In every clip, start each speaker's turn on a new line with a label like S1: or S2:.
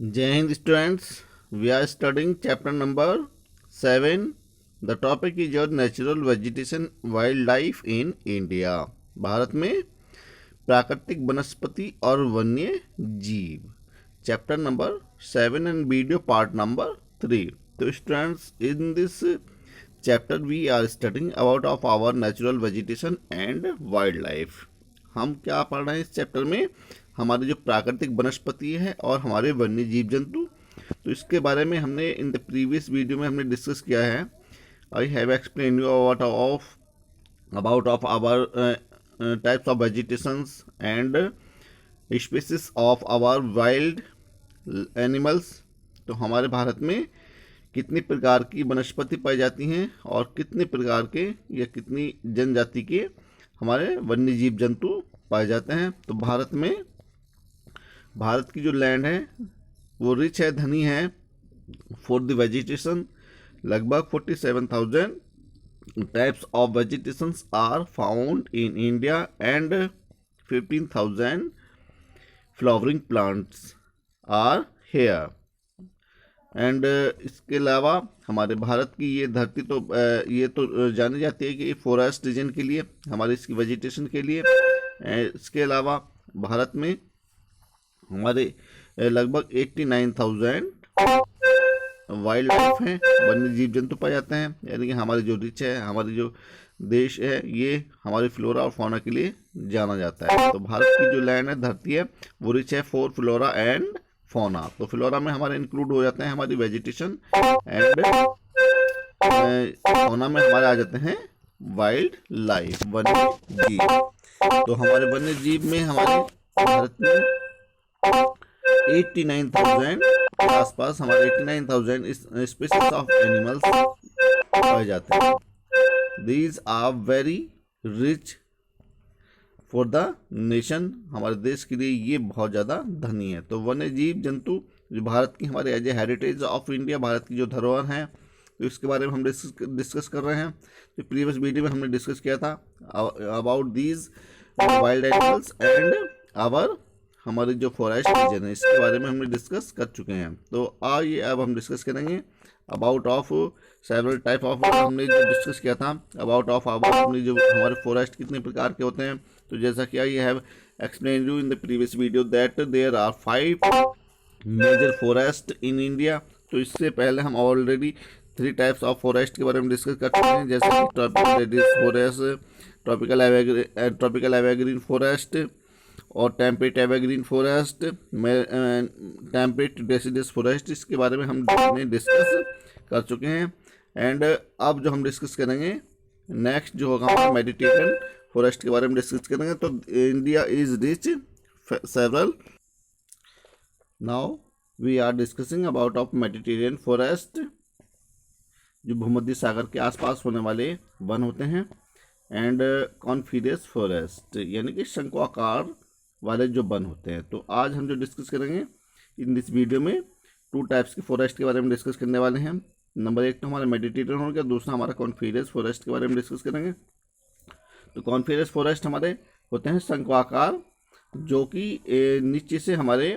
S1: जय हिंद students, we are studying chapter number 7. The topic is your natural vegetation wild life in India. Bharat में प्राकृतिक वनस्पति और वन्य जीव. Chapter number 7 and video part number 3. तो students, in this chapter we are studying about of our natural vegetation and wild life. हम क्या पढ़ रहे हैं इस चैप्टर में? हमारी जो प्राकृतिक वनस्पति है और हमारे वन्य जीव जंतु. तो इसके बारे में हमने इन द प्रीवियस वीडियो में हमने डिस्कस किया है. I have explain you about of our types of vegetations and species of our wild animals. तो हमारे भारत में कितनी प्रकार की वनस्पति पाई जाती हैं और कितने प्रकार के या कितनी जनजाति के हमारे वन्य जीव जंतु पाए जाते हैं. तो भारत की जो लैंड है वो रिच है, धनी है फॉर द वेजिटेशन. लगभग 47,000 types of vegetations are found in India and 15,000 flowering plants are here. And इसके अलावा हमारे भारत की ये धरती तो ये तो जानी जाती है कि फॉरेस्ट रीजन के लिए, हमारे इसकी वेजिटेशन के लिए. इसके अलावा भारत में हमारे लगभग 89,000 वाइल्ड लाइफ हैं, वन्य जीव जंतु पाए जाते हैं. यानी कि हमारे जो रिच है, हमारे जो देश है, ये हमारे फ्लोरा और फौना के लिए जाना जाता है. तो भारत की जो लैंड है, धरती है, वो रिच है फॉर फ्लोरा एंड फौना. तो फ्लोरा में हमारे इंक्लूड हो जाते हैं हमारी वेजिटेशन एंड फौना में हमारे आ जाते हैं वाइल्ड लाइफ, वन्य जीव. तो हमारे वन्य जीव में हमारे भारत में 89,000 के आसपास हमारे 89,000 स्पीसीज ऑफ एनिमल्स पाए जाते हैं. These are very rich for the nation. हमारे देश के लिए ये बहुत ज़्यादा धनी है. तो वन्य जीव जंतु जो भारत की हमारे as a heritage of India, Bharat की जो धरोहर है, तो इसके बारे में हम डिस्कस कर रहे हैं. तो प्रीवियस वीडियो में हमने डिस्कस किया था about these wild animals and our हमारे जो फॉरेस्ट रीजन है, इसके बारे में हमने डिस्कस कर चुके हैं. तो आइए अब हम डिस्कस करेंगे about of several type of. हमने जो डिस्कस किया था अबाउट ऑफ हमने जो हमारे फॉरेस्ट कितने प्रकार के होते हैं. तो जैसा कि I have explain you in the previous video that there are 5 major forest in India. तो इससे पहले हम ऑलरेडी 3 टाइप्स ऑफ फॉरेस्ट के बारे में डिस्कस कर चुके हैं, जैसे कि tropical deciduous forest, tropical evergreen forest और temperate evergreen forest, temperate deciduous forest. इसके बारे में हम डिस्कस कर चुके हैं. एंड अब जो हम डिस्कस करेंगे नेक्स्ट जो होगा हमारा मेडिटेरियन फॉरेस्ट के बारे में डिस्कस करेंगे. तो India is rich several. Now we are discussing about of Mediterranean forest, जो भूमध्य सागर के आसपास होने वाले वन होते हैं. एंड कॉन्फिडस फॉरेस्ट यानी कि शंक्वाकार वाले जो वन होते हैं. तो आज हम जो डिस्कस करेंगे इन दिस वीडियो में 2 टाइप्स के फॉरेस्ट के बारे में डिस्कस करने वाले हैं. नंबर 1 तो हमारा मेडिटेरियन हो गया, दूसरा हमारा कॉन्फिडस फॉरेस्ट के बारे में डिस्कस करेंगे. तो कॉन्फिडस फॉरेस्ट हमारे होते हैं शंक्वाकार, जो कि नीचे से हमारे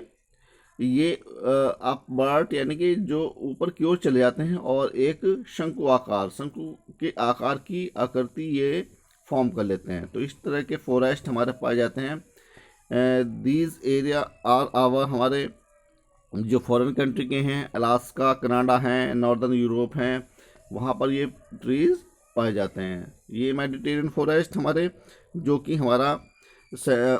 S1: ये अपवर्ड यानी कि जो ऊपर की ओर चले जाते हैं और एक शंकु के आकार की आकृति ये फॉर्म कर लेते हैं. तो इस तरह के फॉरेस्ट हमारे पाए जाते हैं. दीज एरिया आर आवर हमारे जो फॉरेन कंट्री के हैं, अलास्का, कनाडा हैं, नॉर्दर्न यूरोप हैं, वहाँ पर ये ट्रीज पाए जाते हैं. ये मेडिटेरियन फॉरेस्ट हमारे जो कि हमारा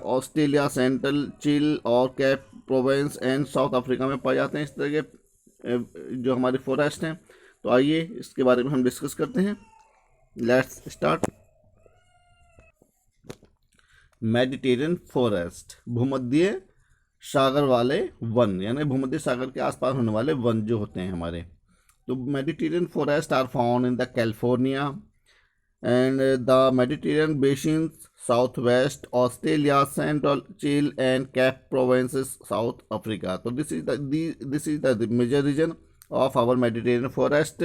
S1: ऑस्ट्रेलिया, सेंट्रल, चिल और cap province and south Africa में पाए जाते हैं. इस तरह के जो हमारे फॉरेस्ट हैं. तो आइए इसके बारे में हम डिस्कस करते हैं. Let's start. मेडिटेरियन फॉरेस्ट, भूमध्य सागर वाले वन, यानी भूमध्य सागर के आसपास होने वाले वन जो होते हैं हमारे. तो Mediterranean forest are found in the California and the Mediterranean basin, south west Australia, central, Chile and Cape provinces, South Africa. तो this is the major region of our Mediterranean forest.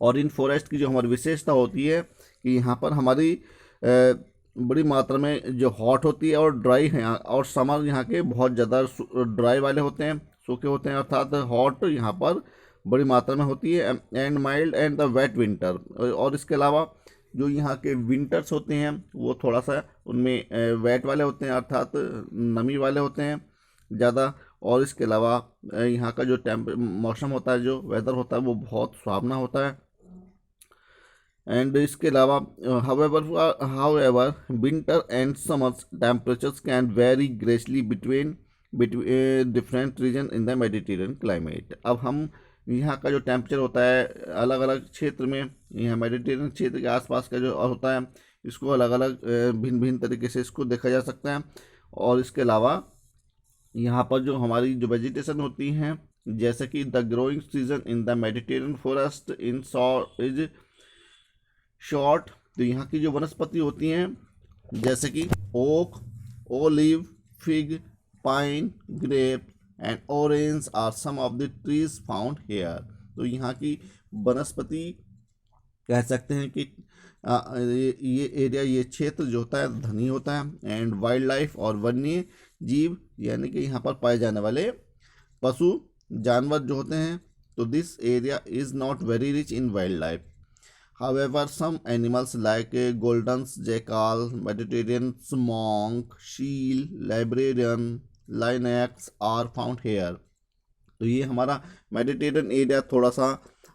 S1: और इन forest की जो हमारी विशेषता होती है कि यहाँ पर हमारी बड़ी मात्रा में जो हॉट होती है और ड्राई है, और समर यहाँ के बहुत ज़्यादा ड्राई वाले होते हैं, सूखे होते हैं, अर्थात हॉट यहाँ पर बड़ी मात्रा में होती है, and mild and the wet winter. और इसके अलावा जो यहाँ के विंटर्स होते हैं वो थोड़ा सा उनमें वेट वाले होते हैं, अर्थात नमी वाले होते हैं ज़्यादा। और इसके अलावा यहाँ का जो मौसम होता है, जो वेदर होता है, वो बहुत सुहावना होता है। एंड इसके अलावा however winter and summers temperatures can vary greatly between different region in the Mediterranean climate. अब हम यहाँ का जो टेम्परेचर होता है अलग अलग क्षेत्र में, यहाँ मेडिटेरियन क्षेत्र के आसपास का जो होता है, इसको अलग अलग भिन्न भिन्न तरीके से इसको देखा जा सकता है। और इसके अलावा यहाँ पर जो हमारी जो वेजिटेशन होती हैं, जैसे कि the growing season in the Mediterranean forest in is short. तो यहाँ की जो वनस्पति होती हैं जैसे कि oak, olive, fig, pine, grape and orange are some of the trees found here. तो यहाँ की वनस्पति कह सकते हैं कि ये एरिया, ये क्षेत्र जो होता है धनी होता है। एंड वाइल्ड लाइफ और वन्य जीव यानी कि यहाँ पर पाए जाने वाले पशु जानवर जो होते हैं, तो this area is not very rich in wild life. However, some animals like golden jackal, Mediterranean monk, seal, librarian, lynx are found here। तो ये हमारा मेडिटेरियन एरिया थोड़ा सा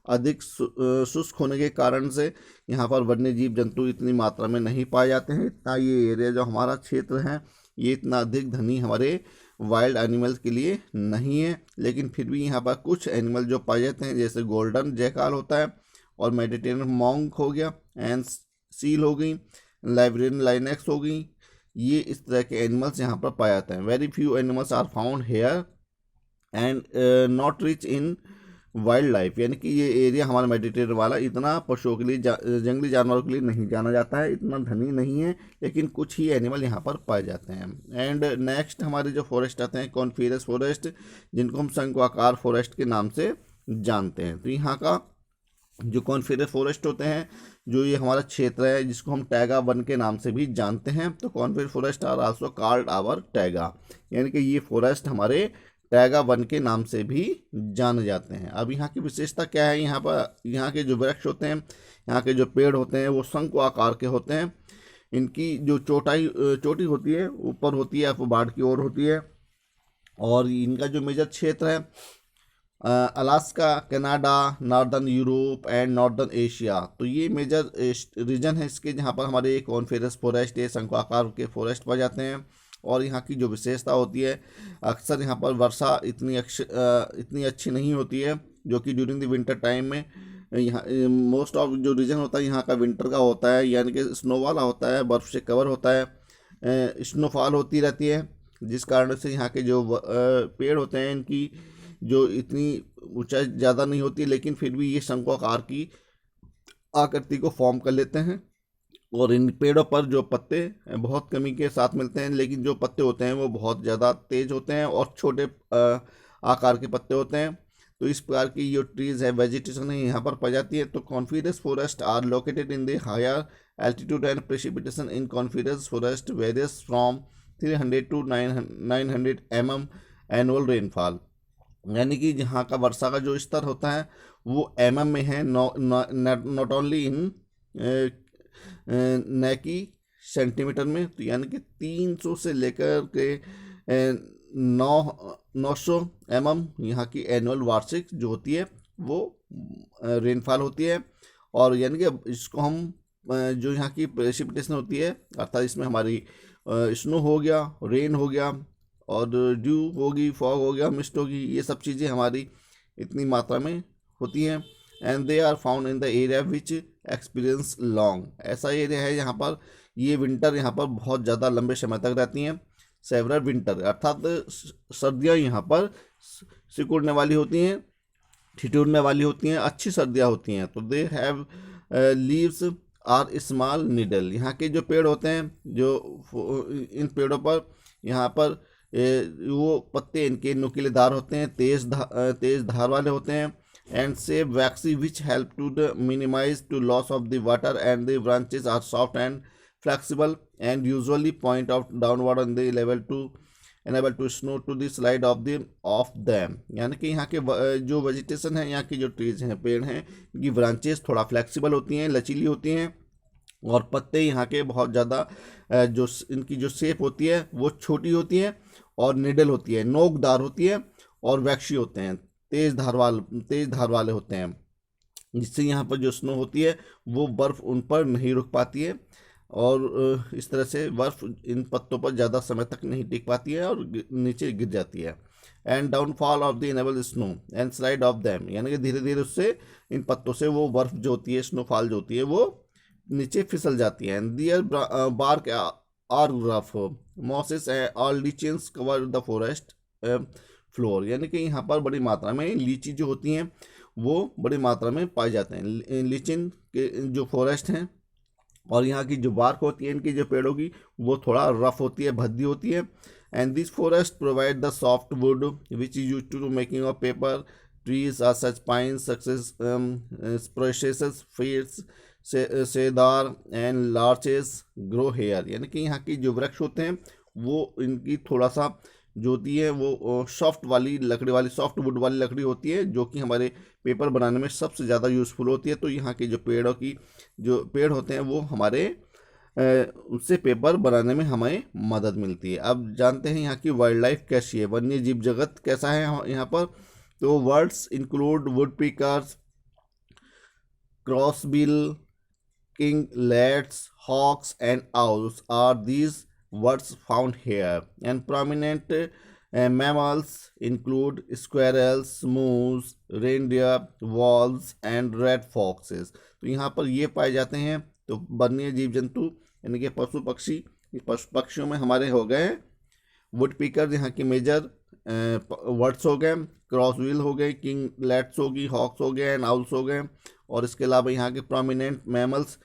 S1: अधिक शुष्क होने के कारण से यहाँ पर वन्य जीव जंतु इतनी मात्रा में नहीं पाए जाते हैं। इतना ये एरिया जो हमारा क्षेत्र है ये इतना अधिक धनी हमारे वाइल्ड एनिमल्स के लिए नहीं है, लेकिन फिर भी यहाँ पर कुछ एनिमल जो पाए जाते हैं, जैसे गोल्डन जैकाल होता है और मेडिटेरियन मॉन्क हो गया, एंड सील हो गई, लाइब्रेरियन लाइनेक्स हो गई, ये इस तरह के एनिमल्स यहाँ पर पाए जाते हैं। Very few animals are found here and not rich in wild life, यानी कि ये एरिया हमारा मेडिटेरियन वाला इतना पशुओं के लिए जंगली जानवरों के लिए नहीं जाना जाता है, इतना धनी नहीं है, लेकिन कुछ ही एनिमल यहाँ पर पाए जाते हैं। एंड नेक्स्ट हमारे जो फॉरेस्ट आते हैं कॉनिफरस फॉरेस्ट, जिनको हम शंक्वाकार फॉरेस्ट के नाम से जानते हैं। तो यहाँ का जो कॉनिफरस फॉरेस्ट होते हैं, जो ये हमारा क्षेत्र है जिसको हम टैगा वन के नाम से भी जानते हैं, तो coniferous forest are also called our taiga, यानी कि ये फॉरेस्ट हमारे टैगा वन के नाम से भी जाने जाते हैं। अब यहाँ की विशेषता क्या है, यहाँ पर यहाँ के जो वृक्ष होते हैं, यहाँ के जो पेड़ होते हैं वो शंकु आकार के होते हैं। इनकी जो चोटी होती है ऊपर होती है, बाढ़ की ओर होती है। और इनका जो मेजर क्षेत्र है Alaska, Canada, northern Europe and northern Asia, तो ये मेजर रीजन है इसके, जहाँ पर हमारे कॉनिफरस फॉरेस्ट ये शंकु आकार के फॉरेस्ट पाए जाते हैं। और यहाँ की जो विशेषता होती है, अक्सर यहाँ पर वर्षा इतनी अच्छी नहीं होती है, जो कि ड्यूरिंग द विंटर टाइम में यहाँ मोस्ट ऑफ जो रीजन होता है यहाँ का विंटर का होता है, यानी कि स्नो वाला होता है, बर्फ़ से कवर होता है, स्नोफॉल होती रहती है, जिस कारण से यहाँ के जो पेड़ होते हैं इनकी जो इतनी ऊंचाई ज़्यादा नहीं होती, लेकिन फिर भी ये शंकु आकार की आकृति को फॉर्म कर लेते हैं। और इन पेड़ों पर जो पत्ते बहुत कमी के साथ मिलते हैं, लेकिन जो पत्ते होते हैं वो बहुत ज़्यादा तेज होते हैं और छोटे आकार के पत्ते होते हैं। तो इस प्रकार की जो ट्रीज है, वेजिटेशन है, यहाँ पर पाई जाती है। तो coniferous forest are located in the higher altitude and precipitation in coniferous forest varies from 300 to 900 mm annual rainfall, यानी कि जहाँ का वर्षा का जो स्तर होता है वो mm में है, नॉट ओनली इन न कि सेंटीमीटर में। तो यानी कि 300 से लेकर के 900 mm यहाँ की एनुअल वार्षिक जो होती है वो रेनफॉल होती है। और यानी कि इसको हम जो यहाँ की प्रेसिपिटेशन होती है, अर्थात इसमें हमारी स्नो हो गया, रेन हो गया, और ड्यू होगी, फॉग हो गया, मिस्ट होगी, ये सब चीज़ें हमारी इतनी मात्रा में होती हैं। And they are found in the area which experience long, ऐसा एरिया है यहाँ पर ये विंटर यहाँ पर बहुत ज़्यादा लंबे समय तक रहती हैं। सेवरल विंटर अर्थात सर्दियाँ यहाँ पर सिकुड़ने वाली होती हैं, ठिठुरने वाली होती हैं, अच्छी सर्दियाँ होती हैं। तो they have leaves are small needle, यहाँ के जो पेड़ होते हैं, जो इन पेड़ों पर यहाँ पर वो पत्ते इनके नुकीलेदार होते हैं, तेज धार वाले होते हैं। एंड से waxy which help to the minimize to loss of the water and the branches are soft and flexible and usually point out downward on the level to enable to snow to the slide off them, यानी कि यहाँ के जो vegetation है, यहाँ की जो trees हैं, पेड़ हैं, इनकी ब्रांचेस थोड़ा फ्लेक्सिबल होती हैं, लचीली होती हैं, और पत्ते यहाँ के बहुत ज़्यादा जो इनकी जो शेप होती है वो छोटी होती है और निडल होती है, नोकदार होती है और वैक्सी होते हैं, तेज धार वाले होते हैं, जिससे यहाँ पर जो स्नो होती है वो बर्फ़ उन पर नहीं रुक पाती है, और इस तरह से बर्फ़ इन पत्तों पर ज़्यादा समय तक नहीं टिक पाती है और नीचे गिर जाती है। And downfall of the enable snow and slide off them, यानी कि धीरे धीरे उससे इन पत्तों से वो बर्फ़ जो होती है, स्नोफॉल जो होती है, वो नीचे फिसल जाती है। And their bark are rough, mosses और lichens cover the forest floor, यानी कि यहाँ पर बड़ी मात्रा में लीची जो होती हैं वो बड़ी मात्रा में पाए जाते हैं। लीचिन के जो फॉरेस्ट हैं और यहाँ की जो बार्क होती है इनकी जो पेड़ों की, वो थोड़ा रफ होती है, भद्दी होती है। And this forest provide the soft wood which is use to making of paper trees are such pine success process feeds cedar and larches grow here, यानी कि यहाँ की जो वृक्ष होते हैं वो इनकी थोड़ा सा जो होती है वो सॉफ्ट वाली लकड़ी वाली, सॉफ्ट वुड वाली लकड़ी होती है, जो कि हमारे पेपर बनाने में सबसे ज़्यादा यूज़फुल होती है। तो यहाँ के जो पेड़ों की जो पेड़ होते हैं वो हमारे उससे पेपर बनाने में हमें मदद मिलती है। अब जानते हैं यहाँ की वाइल्ड लाइफ कैसी है, वन्य जीव जगत कैसा है यहाँ पर। तो words include would pickers, crossbill, kinglets, hawks, and owls are these birds found here. And prominent mammals include squirrels, moose, reindeer, wolves, and red foxes. तो यहाँ पर ये पाए जाते हैं। तो वन्य जीव जंतु यानी कि पशु पक्षी, पशु पक्षियों में हमारे हो गए वुड पिकर, यहाँ की मेजर वर्ड्स हो गए, क्रॉसविल हो गए, किंगलेट्स होगी, हॉक्स हो गए, एंड आउल्स हो गए। और इसके अलावा यहाँ के प्रोमिनेंट मैमल्स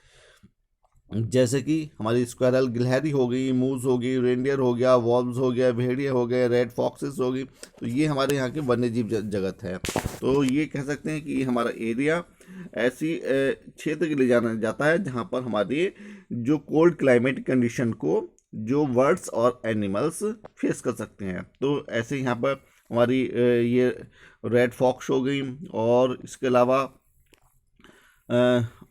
S1: जैसे कि हमारी स्क्वायरल गिलहरी हो गई, मूज हो गई, रेंडियर हो गया, वॉल्व्स हो गया, भेड़िया हो गए, रेड फॉक्सेस हो गई। तो ये हमारे यहाँ के वन्यजीव जगत है। तो ये कह सकते हैं कि हमारा एरिया ऐसी क्षेत्र के लिए जाना जाता है जहाँ पर हमारी जो कोल्ड क्लाइमेट कंडीशन को जो बर्ड्स और एनिमल्स फेस कर सकते हैं। तो ऐसे यहाँ पर हमारी ये रेड फॉक्स हो गई, और इसके अलावा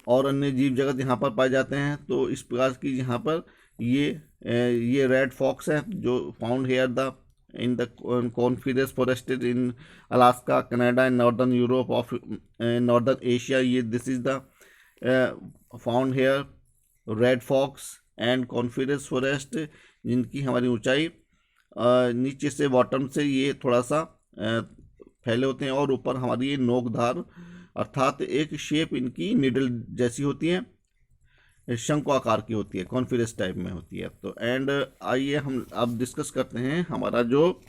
S1: और अन्य जीव जगत यहाँ पर पाए जाते हैं। तो इस प्रकार की यहाँ पर ये रेड फॉक्स है जो found here the in the coniferous forested in Alaska, Canada and northern Europe of northern Asia. ये this is the found here red fox and coniferous forest, जिनकी हमारी ऊंचाई नीचे से बॉटम से ये थोड़ा सा फैले होते हैं, और ऊपर हमारी ये नोकधार अर्थात एक शेप इनकी निडल जैसी होती है, शंकु आकार की होती है, कॉन्फिडेंस टाइप में होती है। तो एंड आइए हम अब डिस्कस करते हैं हमारा जो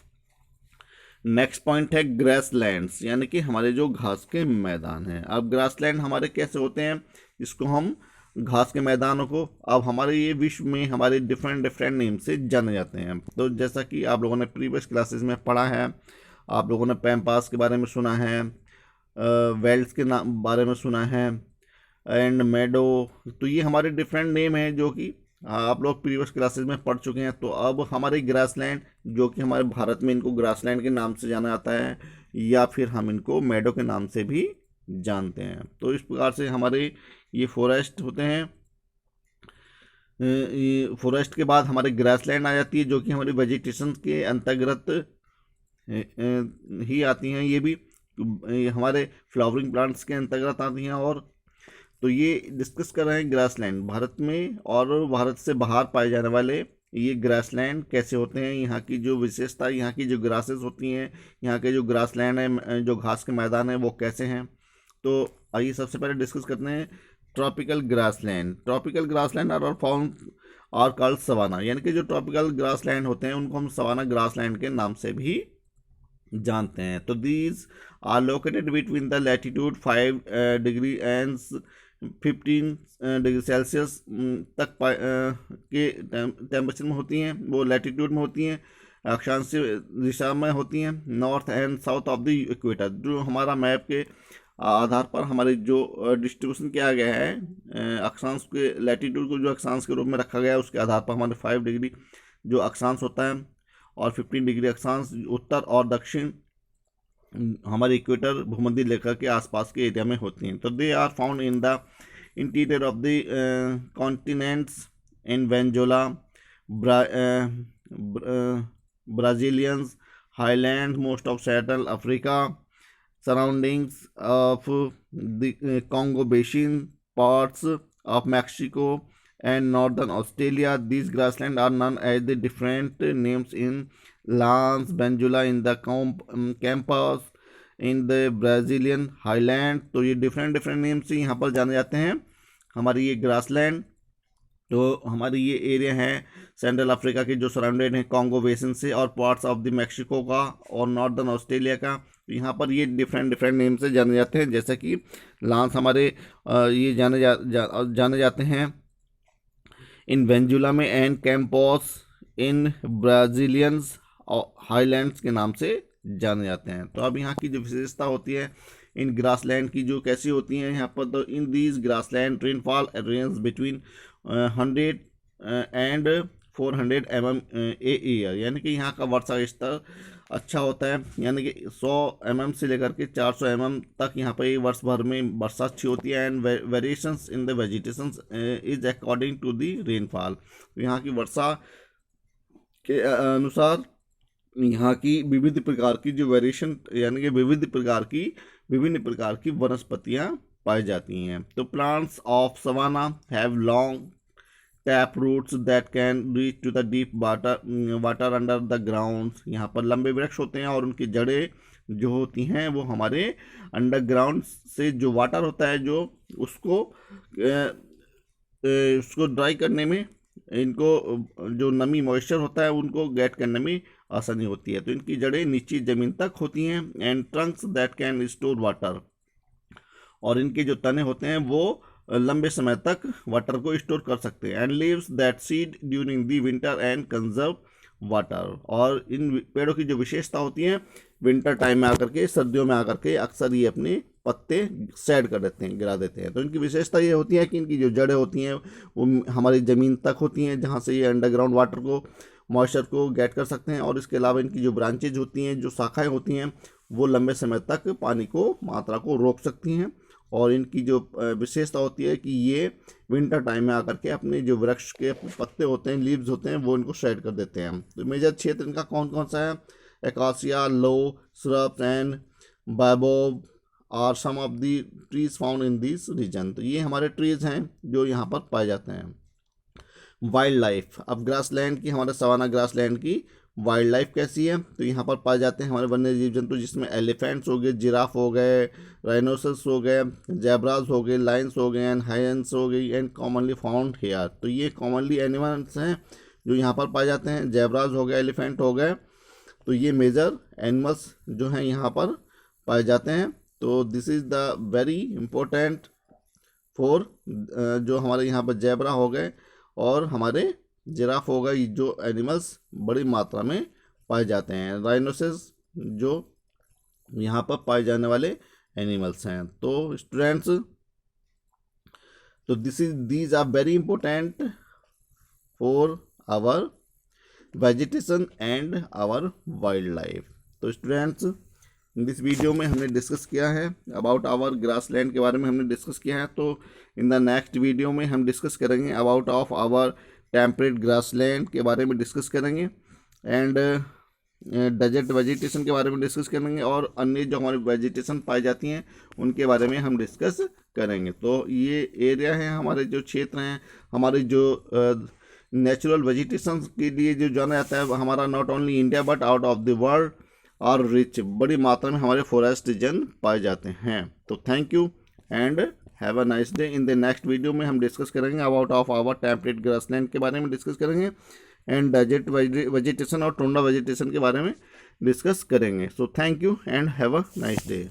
S1: नेक्स्ट पॉइंट है ग्रासलैंड्स, यानी कि हमारे जो घास के मैदान हैं। अब ग्रासलैंड हमारे कैसे होते हैं, इसको हम घास के मैदानों को अब हमारे ये विश्व में हमारे डिफरेंट नेम से जाने जाते हैं। तो जैसा कि आप लोगों ने प्रीवियस क्लासेस में पढ़ा है, आप लोगों ने पैम्पास के बारे में सुना है, वेल्स के नाम बारे में सुना है, एंड मेडो। तो ये हमारे डिफरेंट नेम हैं जो कि आप लोग प्रीवियस क्लासेस में पढ़ चुके हैं। तो अब हमारे ग्रासलैंड जो कि हमारे भारत में इनको ग्रासलैंड के नाम से जाना जाता है, या फिर हम इनको मेडो के नाम से भी जानते हैं। तो इस प्रकार से हमारे ये फॉरेस्ट होते हैं। फॉरेस्ट के बाद हमारे ग्रासलैंड आ जाती है जो कि हमारी वेजिटेशन के अंतर्गत ही आती हैं। ये भी हमारे फ्लावरिंग प्लांट्स के अंतर्गत आती हैं। और तो ये डिस्कस कर रहे हैं ग्रासलैंड भारत में और भारत से बाहर पाए जाने वाले ये ग्रासलैंड कैसे होते हैं, यहाँ की जो विशेषता, यहाँ की जो ग्रासेस होती हैं, यहाँ के जो ग्रासलैंड है, जो घास के मैदान है, वो कैसे हैं। तो आइए सबसे पहले डिस्कस करते हैं tropical grassland. Tropical grassland are found are called savanna, यानी कि जो ट्रॉपिकल ग्रासलैंड होते हैं उनको हम सवाना ग्रासलैंड के नाम से भी जानते हैं। तो these are located between the latitude 5 degree and 15 degree Celsius तक के टेम्परेचर में होती हैं, वो लैटिट्यूड में होती हैं, अक्षांश दिशा में होती हैं, north and south of the equator. जो हमारा मैप के आधार पर हमारे जो डिस्ट्रीब्यूशन किया गया है अक्षांश के, लैटिट्यूड को जो अक्षांश के रूप में रखा गया है, उसके आधार पर हमारे 5 डिग्री जो अक्षांश होता है, और 15 डिग्री अक्षांश उत्तर और दक्षिण हमारे इक्वेटर भूमध्य रेखा के आसपास के एरिया में होती हैं। तो they are found in the interior of the continents in Venezuela, Brazilians, highlands, most of Central Africa, surroundings of the Congo Basin, parts of Mexico and northern Australia. These grasslands are known as the different names in Lance, Benjula in the Campos, in the Brazilian Highland. तो ये different name से यहाँ पर जाने जाते हैं हमारी ये ग्रासलैंड। तो हमारी ये एरिया है सेंट्रल अफ्रीका के जो सराउंडेड हैं कॉन्गो बेसिन से और पार्ट्स ऑफ द मैक्सिको का और नॉर्दर्न ऑस्ट्रेलिया का। तो यहाँ पर ये डिफरेंट नेम से जाने जाते हैं, जैसे कि लांस हमारे ये जाने जाते हैं इन वेनेजुएला में, and Campos in Brazilians highlands के नाम से जाने जाते हैं। तो अब यहाँ की जो विशेषता होती है इन ग्रासलैंड की जो कैसी होती हैं यहाँ पर, तो in these grassland rainfall range between 100 and 400 mm a year, यानी कि यहाँ का वर्षा स्तर अच्छा होता है, यानी कि 100 mm से लेकर के 400 mm तक यहाँ पर वर्ष भर में वर्षा अच्छी होती है। And variations in the vegetation is according to the rainfall. यहाँ की वर्षा के अनुसार यहाँ की विविध प्रकार की जो वेरिएशन यानी कि विभिन्न प्रकार की वनस्पतियाँ पाई जाती हैं। तो plants of savanna have long tap roots that can reach to the deep water under the ground. यहाँ पर लंबे वृक्ष होते हैं और उनकी जड़ें जो होती हैं वो हमारे अंडरग्राउंड से जो वाटर होता है जो उसको ड्राई करने में, इनको जो नमी मॉइस्चर होता है उनको गेट करने में आसानी होती है। तो इनकी जड़ें नीचे ज़मीन तक होती हैं। And Trunks that can store water, और इनके जो तने होते हैं वो लंबे समय तक वाटर को स्टोर कर सकते हैं। And leaves that seed during the winter and conserve water, और इन पेड़ों की जो विशेषता होती है विंटर टाइम में आकर के, सर्दियों में आकर के अक्सर ये अपने पत्ते सैड कर देते हैं, गिरा देते हैं। तो इनकी विशेषता ये होती है कि इनकी जो जड़ें होती हैं वो हमारी ज़मीन तक होती हैं, जहाँ से ये अंडरग्राउंड वाटर को मॉइस्चर को गेट कर सकते हैं। और इसके अलावा इनकी जो ब्रांचेज होती हैं, जो शाखाएं होती हैं, वो लंबे समय तक पानी को मात्रा को रोक सकती हैं। और इनकी जो विशेषता होती है कि ये विंटर टाइम में आकर के अपने जो वृक्ष के पत्ते होते हैं, लीव्स होते हैं, वो इनको शेड कर देते हैं। तो मेजर क्षेत्र इनका कौन कौन सा है? Acacia, low, shrubs and baobab are some of the trees found in this region. तो ये हमारे ट्रीज हैं जो यहाँ पर पाए जाते हैं। वाइल्ड लाइफ, अब ग्रासलैंड की, हमारे सवाना ग्रासलैंड की वाइल्ड लाइफ कैसी है? तो यहाँ पर पाए जाते हैं हमारे वन्य जीव जंतु, जिसमें एलिफेंट्स हो गए, जिराफ हो गए, राइनोसरस हो गए, जैब्राज हो गए, लायंस हो गए, एंड हायंस हो गई, एंड कॉमनली फाउंड हेयर। तो ये कॉमनली एनिमल्स हैं जो यहाँ पर पाए जाते हैं। जैब्राज हो गए, एलिफेंट हो गए, तो ये मेजर एनिमल्स जो हैं यहाँ पर पाए जाते हैं। तो this is the very important for जो हमारे यहाँ पर जैब्रा हो गए और हमारे जिराफ हो गए, जो एनिमल्स बड़ी मात्रा में पाए जाते हैं। राइनोसेस जो यहाँ पर पाए जाने वाले एनिमल्स हैं। तो स्टूडेंट्स, तो these are very important for our vegetation and our wild life. तो स्टूडेंट्स, इन दिस वीडियो में हमने डिस्कस किया है अबाउट आवर ग्रासलैंड के बारे में हमने डिस्कस किया है। तो इन द नेक्स्ट वीडियो में हम डिस्कस करेंगे about of our temperate grassland के बारे में डिस्कस करेंगे, एंड डेजर्ट वेजिटेशन के बारे में डिस्कस करेंगे, और अन्य जो हमारी वेजिटेशन पाई जाती हैं उनके बारे में हम डिस्कस करेंगे। तो ये एरिया है, हमारे जो क्षेत्र हैं, हमारे जो नेचुरल वेजिटेशन के लिए जो जाना जाता है हमारा, not only India but out of the world और रिच, बड़ी मात्रा में हमारे फॉरेस्ट रीजन पाए जाते हैं। तो thank you and have a nice day. In the next video में हम डिस्कस करेंगे about of our temperate grassland के बारे में डिस्कस करेंगे, एंड डेजर्ट वेजिटेशन और टुंड्रा वेजिटेशन के बारे में डिस्कस करेंगे। So thank you and have a nice day.